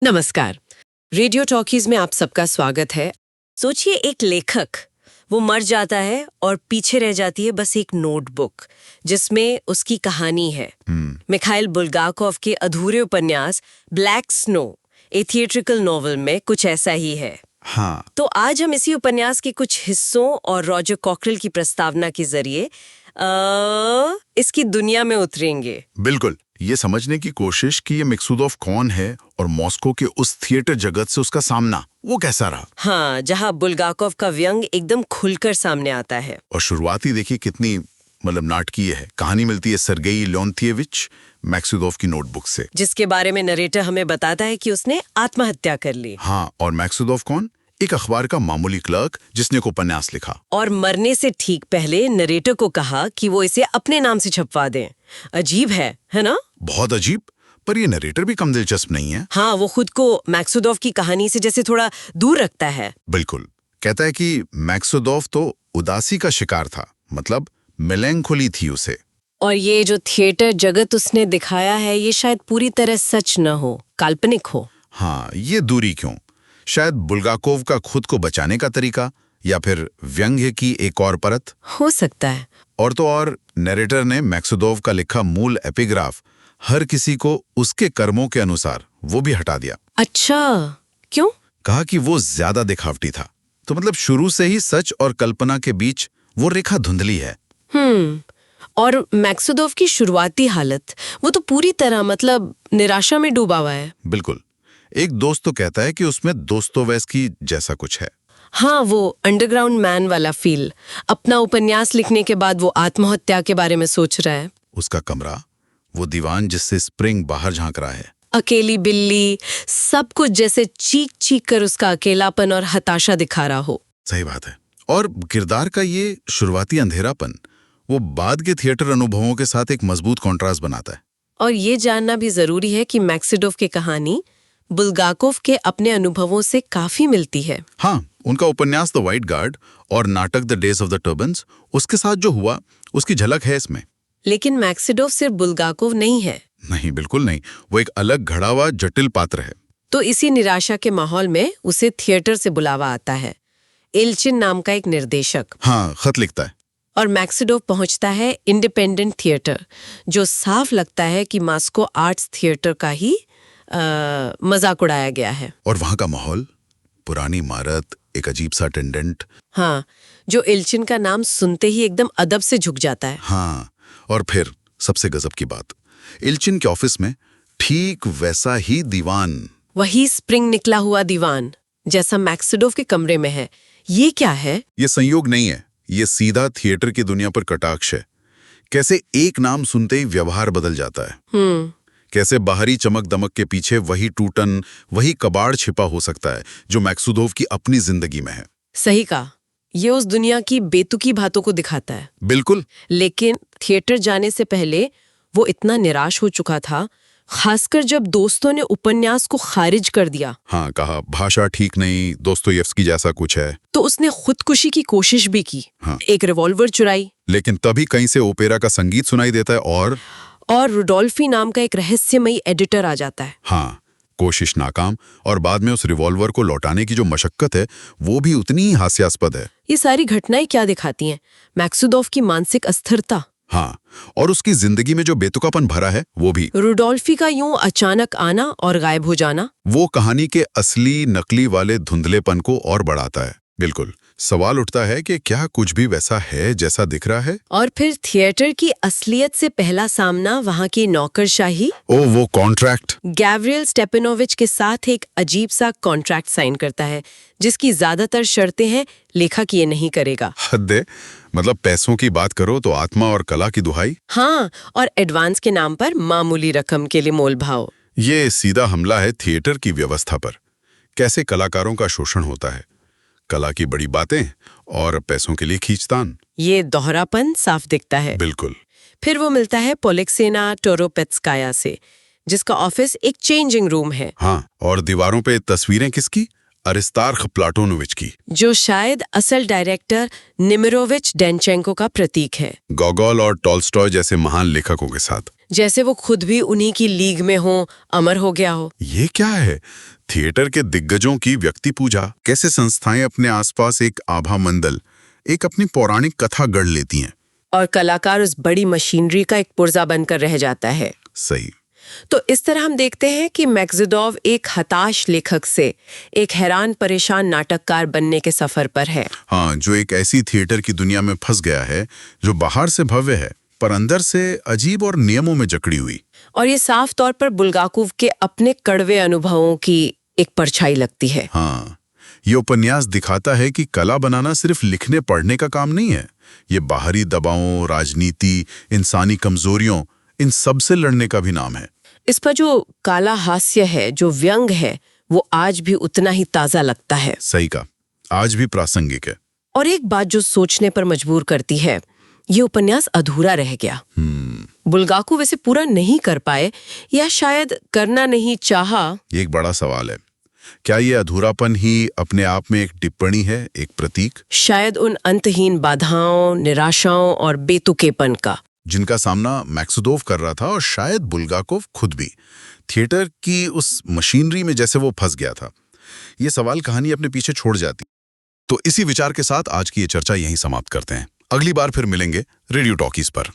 नमस्कार। Radio talkies में आप सबका स्वागत है। सोचिए, एक लेखक वो मर जाता है और पीछे रह जाती है बस एक नोटबुक जिसमें उसकी कहानी है। मिखाइल बुल्गाकोव के अधूरे उपन्यास ब्लैक स्नो, ए थिएट्रिकल नॉवल में कुछ ऐसा ही है। हाँ, तो आज हम इसी उपन्यास के कुछ हिस्सों और रॉजर कॉकरेल की प्रस्तावना के जरिए इसकी दुनिया में उतरेंगे। बिल्कुल। ये समझने की कोशिश कि ये मिक्सूदोव कौन है और मॉस्को के उस थिएटर जगत से उसका सामना वो कैसा रहा। हाँ, जहाँ बुल्गाकोव का व्यंग एकदम खुलकर सामने आता है। और शुरुआती देखिए कितनी नाटकीय है। कहानी मिलती है सर्गेई लेओन्तिएविच मैक्सूदोव की नोटबुक से, जिसके बारे में नरेटर हमें बताता है कि उसने आत्महत्या कर ली। हाँ, और मैक्सूदोव कौन? एक अखबार का मामूली क्लर्क जिसने एक उपन्यास लिखा। और मरने से ठीक पहले नरेटर को कहा कि वो इसे अपने नाम से छपवा दें। अजीब है ना? बहुत अजीब। पर ये नरेटर भी कम दिलचस्प नहीं है। हाँ, वो खुद को मैक्सूदोव की कहानी से जैसे थोड़ा दूर रखता है। बिल्कुल। कहता है कि मैक्सूदोव तो उदासी का शिकार था, मतलब मेलैंकोली थी उसे। और ये जो थिएटर जगत उसने दिखाया है ये शायद पूरी तरह सच न हो, काल्पनिक हो। हाँ, ये दूरी क्यों? शायद बुल्गाकोव का खुद को बचाने का तरीका, या फिर व्यंग्य की एक और परत हो सकता है। और तो और नरेटर ने मैक्सूदोव का लिखा मूल एपिग्राफ हर किसी को उसके कर्मों के अनुसार वो भी हटा दिया। अच्छा, क्यों? कहा कि वो ज्यादा दिखावटी था। तो मतलब शुरू से ही सच और कल्पना के बीच वो रेखा धुंधली है। और मैक्सूदोव की शुरुआती हालत वो तो पूरी तरह मतलब निराशा में डूबा हुआ है। बिल्कुल। एक दोस्त तो कहता है कि उसमें दोस्तोवस्की जैसा कुछ है। हाँ, वो अंडरग्राउंड मैन वाला फील। अपना उपन्यास लिखने के बाद वो आत्महत्या के बारे में सोच रहा है। उसका कमरा, वो दीवान जिससे स्प्रिंग बाहर झांक रहा है, अकेली बिल्ली, सब कुछ जैसे चीख चीख कर उसका अकेलापन और हताशा दिखा रहा हो। सही बात है। और किरदार का ये शुरुआती अंधेरापन वो बाद के थिएटर अनुभवों के साथ एक मजबूत कॉन्ट्रास्ट बनाता है। और ये जानना भी जरूरी है कि मैक्सूदोव की कहानी बुल्गाकोव के अपने अनुभवों से काफी मिलती है। हाँ, उनका उपन्यास द व्हाइट गार्ड और नाटक the days of the turbans, उसके साथ जो हुआ उसकी झलक है इसमें। लेकिन मैक्सूदोव सिर्फ बुल्गाकोव नहीं है। नहीं, बिल्कुल नहीं। वो एक अलग घड़ा हुआ जटिल पात्र है। तो इसी निराशा के माहौल में उसे थिएटर से बुलावा आता है। इल्चिन नाम का एक निर्देशक। हाँ, खत लिखता है। और मैक्सूदोव पहुंचता है इंडिपेंडेंट थिएटर, जो साफ लगता है कि मॉस्को आर्ट्स थिएटर का ही मजाक उड़ाया गया है। और वहां का माहौल, पुरानी इमारत, एक अजीब सा अटेंडेंट। हाँ, जो इल्चिन का नाम सुनते ही एकदम अदब से झुक जाता है। हाँ, और फिर सबसे गजब की बात, इल्चिन के ऑफिस में ठीक वैसा ही दीवान, वही स्प्रिंग निकला हुआ दीवान जैसा मैक्सूदोव के कमरे में है। ये क्या है? ये संयोग नहीं है, ये सीधा थिएटर की दुनिया पर कटाक्ष है। कैसे एक नाम सुनते ही व्यवहार बदल जाता है। कैसे बाहरी चमक दमक के पीछे वही टूटन, वही कबाड़ छिपा हो सकता है जो मैक्सूदोव की अपनी जिंदगी में है। सही कहा। ये उस दुनिया की बेतुकी बातों को दिखाता है। बिल्कुल। लेकिन थिएटर जाने से पहले वो इतना निराश हो चुका था, खासकर जब दोस्तों ने उपन्यास को खारिज कर दिया। हाँ, कहा भाषा ठीक नहीं, दोस्तोयेव्स्की जैसा कुछ है। तो उसने खुदकुशी की कोशिश भी की। हाँ। एक रिवॉल्वर चुराई। लेकिन तभी कहीं से ओपेरा का संगीत सुनाई देता है और रुडोल्फी नाम का एक रहस्यमयी एडिटर आ जाता है। हाँ, कोशिश नाकाम, और बाद में उस रिवॉल्वर को लौटाने की जो मशक्कत है वो भी उतनी ही हास्यास्पद है। ये सारी घटनाएं क्या दिखाती हैं? मैक्सूदोव की मानसिक अस्थिरता। हाँ, और उसकी जिंदगी में जो बेतुकापन भरा है वो भी। रुडोल्फी का यूं अचानक आना और गायब हो जाना वो कहानी के असली नकली वाले धुंधलेपन को और बढ़ाता है। बिल्कुल। सवाल उठता है कि क्या कुछ भी वैसा है जैसा दिख रहा है? और फिर थिएटर की असलियत से पहला सामना वहाँ की नौकरशाही। वो कॉन्ट्रैक्ट। गैब्रियल स्टेपेनोविच के साथ एक अजीब सा कॉन्ट्रैक्ट साइन करता है जिसकी ज्यादातर शर्तें हैं लेखक ये नहीं करेगा। हद है। मतलब पैसों की बात करो तो आत्मा और कला की दुहाई। हाँ, और एडवांस के नाम पर मामूली रकम के लिए मोल भाव। ये सीधा हमला है थिएटर की व्यवस्था पर। कैसे कलाकारों का शोषण होता है, कला की बड़ी बातें और पैसों के लिए खींचतान। ये दोहरापन साफ दिखता है। बिल्कुल। फिर वो मिलता है पोलेक्सेना टोरोपेत्स्काया से, जिसका ऑफिस एक चेंजिंग रूम है। हाँ, और दीवारों पे तस्वीरें किसकी? अरिस्तार्ख प्लाटोनोविच की, जो शायद असल डायरेक्टर निमिरोविच डेनचेंको का प्रतीक है। गोगोल और टॉल्स्टॉय जैसे महान लेखकों के साथ। जैसे वो खुद भी उन्हीं की लीग में हो, अमर हो गया हो। ये क्या है? थिएटर के दिग्गजों की व्यक्ति पूजा। कैसे संस्थाएं अपने आसपास एक आभा मंडल, एक अपनी पौराणिक कथा गढ़ लेती हैं। और कलाकार उस बड़ी मशीनरी का एक पुर्जा बनकर रह जाता है। सही। तो इस तरह हम देखते हैं कि मैक्सिडोव एक हताश लेखक से एक हैरान परेशान नाटककार बनने के सफर पर है। हाँ, जो एक ऐसी थिएटर की दुनिया में फंस गया है जो बाहर से भव्य है पर अंदर से अजीब और नियमों में जकड़ी हुई। और ये साफ तौर पर बुल्गाकोव के अपने कड़वे अनुभवों की एक परछाई लगती है। हाँ, ये उपन्यास दिखाता है कि कला बनाना सिर्फ लिखने पढ़ने का काम नहीं है। ये बाहरी दबावों, राजनीति, इंसानी कमजोरियों, इन सब से लड़ने का भी नाम है। इस पर जो काला हास्य है, जो व्यंग है, वो आज भी उतना ही ताजा लगता है। सही का, आज भी प्रासंगिक है। और एक बात जो सोचने पर मजबूर करती है, ये उपन्यास अधूरा रह गया। बुल्गाकोव वैसे पूरा नहीं कर पाए या शायद करना नहीं चाहा। ये एक बड़ा सवाल है। क्या ये अधूरापन ही अपने आप में एक टिप्पणी है, एक प्रतीक? शायद उन अंतहीन बाधाओं, निराशाओं और बेतुकेपन का, जिनका सामना मैक्सिडोव कर रहा था और शायद बुल्गाकोव खुद भी थिएटर की उस मशीनरी में जैसे वो फंस गया था। ये सवाल कहानी अपने पीछे छोड़ जाती। तो इसी विचार के साथ आज की ये चर्चा यहीं समाप्त करते हैं। अगली बार फिर मिलेंगे रेडियो टॉकीज पर।